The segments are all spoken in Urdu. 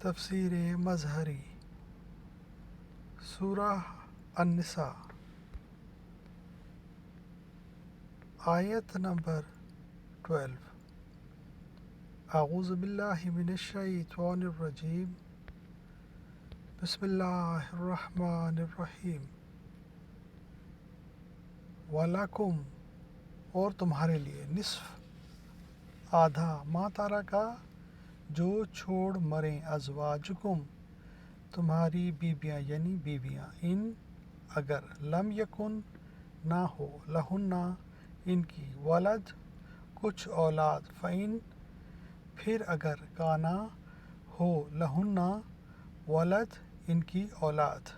تفسیر مظہری سورہ النساء آیت نمبر 12 اعوذ باللہ من الشیطان الرجیم بسم اللہ الرحمن الرحیم وَلَكُمْ اور تمہارے لیے نصف آدھا ما ترکا جو چھوڑ مریں ازواجکم تمہاری بیویاں یعنی بیویاں ان اگر لم یکن نہ ہو لہن ان کی ولد کچھ اولاد فإن پھر اگر کانا ہو لہن ولد ان کی اولاد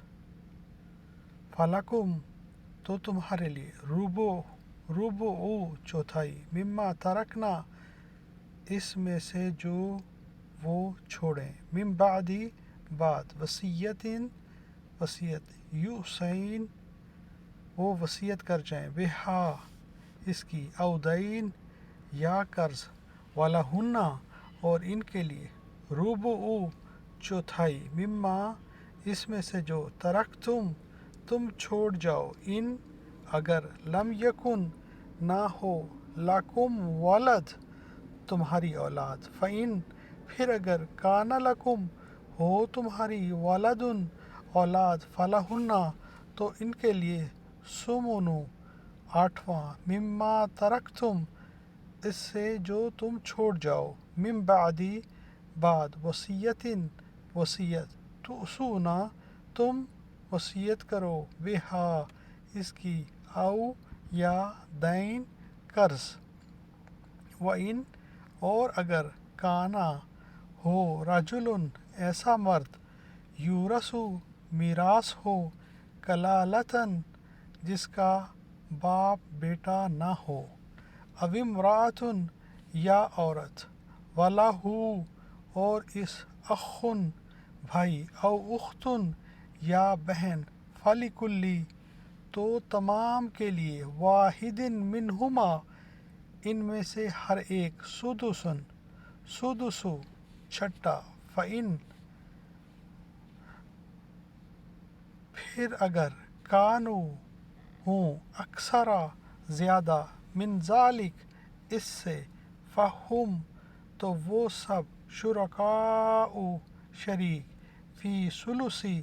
فلکم تو تمہارے لیے ربع چوتھائی مما ترکنا اس میں سے جو وہ چھوڑیں من بعدی بعد وصیت یوصین وہ وصیت کر جائیں بہا اس کی او دین یا قرض ولہن اور ان کے لیے ربع چوتھائی مما اس میں سے جو تم چھوڑ جاؤ ان اگر لم یکن نہ ہو لکم ولد تمہاری اولاد فإن پھر اگر کان لکم ہو تمہاری ولدن اولاد فلہن تو ان کے لیے ثمن آٹھواں مما ترکتم اس سے جو تم چھوڑ جاؤ من بعدی بعد وصیت توصون تم وصیت کرو بہا اس کی او یا دین قرض وَإِن اور اگر کانا ہو رجل ایسا مرد یورث میراث ہو کلالتاً جس کا باپ بیٹا نہ ہو او امرأۃ یا عورت وَلَہُ اور اس اخ بھائی او اختن یا بہن فَلِكُلِّ تو تمام کے لیے واحد منہما ان میں سے ہر ایک سدس چھٹا فإن پھر اگر کانو ہوں اکثرا زیادہ من ذالک اس سے فہم تو وہ سب شرکاء شریک فی ثلثی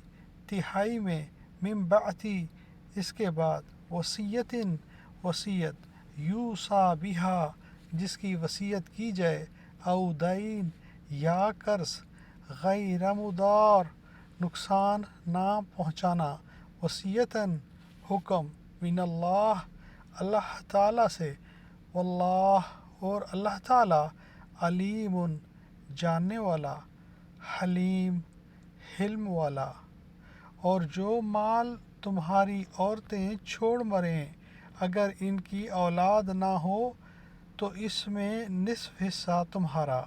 تہائی میں من بعدی اس کے بعد وصیت یوصی بہا جس کی وصیت کی جائے او دین یا قرض غیر مضار نقصان نہ پہنچانا وصیتاً حکم من اللہ تعالیٰ سے واللہ اور اللہ تعالیٰ علیم جاننے والا حلیم حلم والا اور جو مال تمہاری عورتیں چھوڑ مریں اگر ان کی اولاد نہ ہو تو اس میں نصف حصہ تمہارا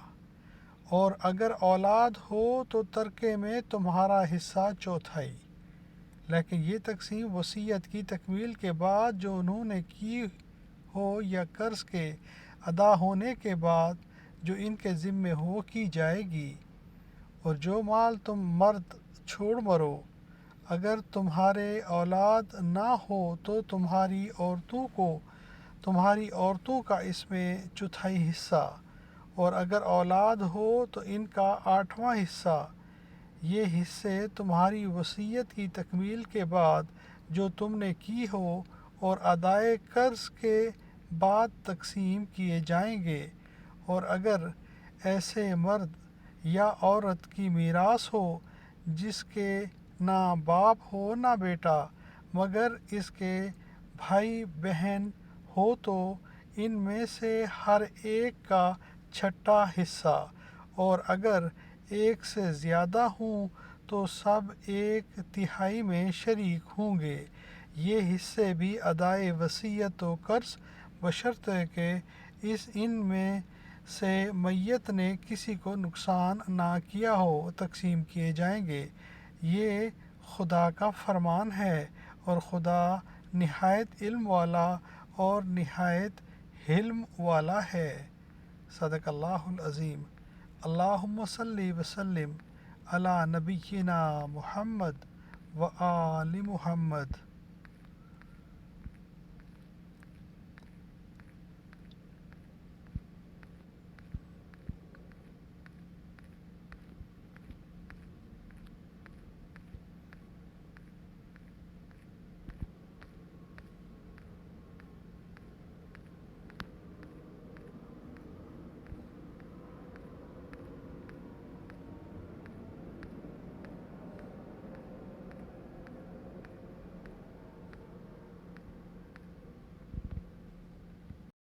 اور اگر اولاد ہو تو ترکے میں تمہارا حصہ چوتھائی لیکن یہ تقسیم وصیت کی تکمیل کے بعد جو انہوں نے کی ہو یا قرض کے ادا ہونے کے بعد جو ان کے ذمے ہو کی جائے گی اور جو مال تم مرد چھوڑ مرو اگر تمہارے اولاد نہ ہو تو تمہاری عورتوں کا اس میں چوتھائی حصہ اور اگر اولاد ہو تو ان کا آٹھواں حصہ یہ حصے تمہاری وصیت کی تکمیل کے بعد جو تم نے کی ہو اور ادائے قرض کے بعد تقسیم کیے جائیں گے اور اگر ایسے مرد یا عورت کی میراث ہو جس کے نہ باپ ہو نہ بیٹا مگر اس کے بھائی بہن ہو تو ان میں سے ہر ایک کا چھٹا حصہ اور اگر ایک سے زیادہ ہوں تو سب ایک تہائی میں شریک ہوں گے یہ حصے بھی ادائے وصیت و قرض بشرط کہ ان میں سے میت نے کسی کو نقصان نہ کیا ہو تقسیم کیے جائیں گے یہ خدا کا فرمان ہے اور خدا نہایت علم والا اور نہایت حلم والا ہے صدق اللہ العظیم اللہم صلی وسلم علی نبینا محمد و آل محمد.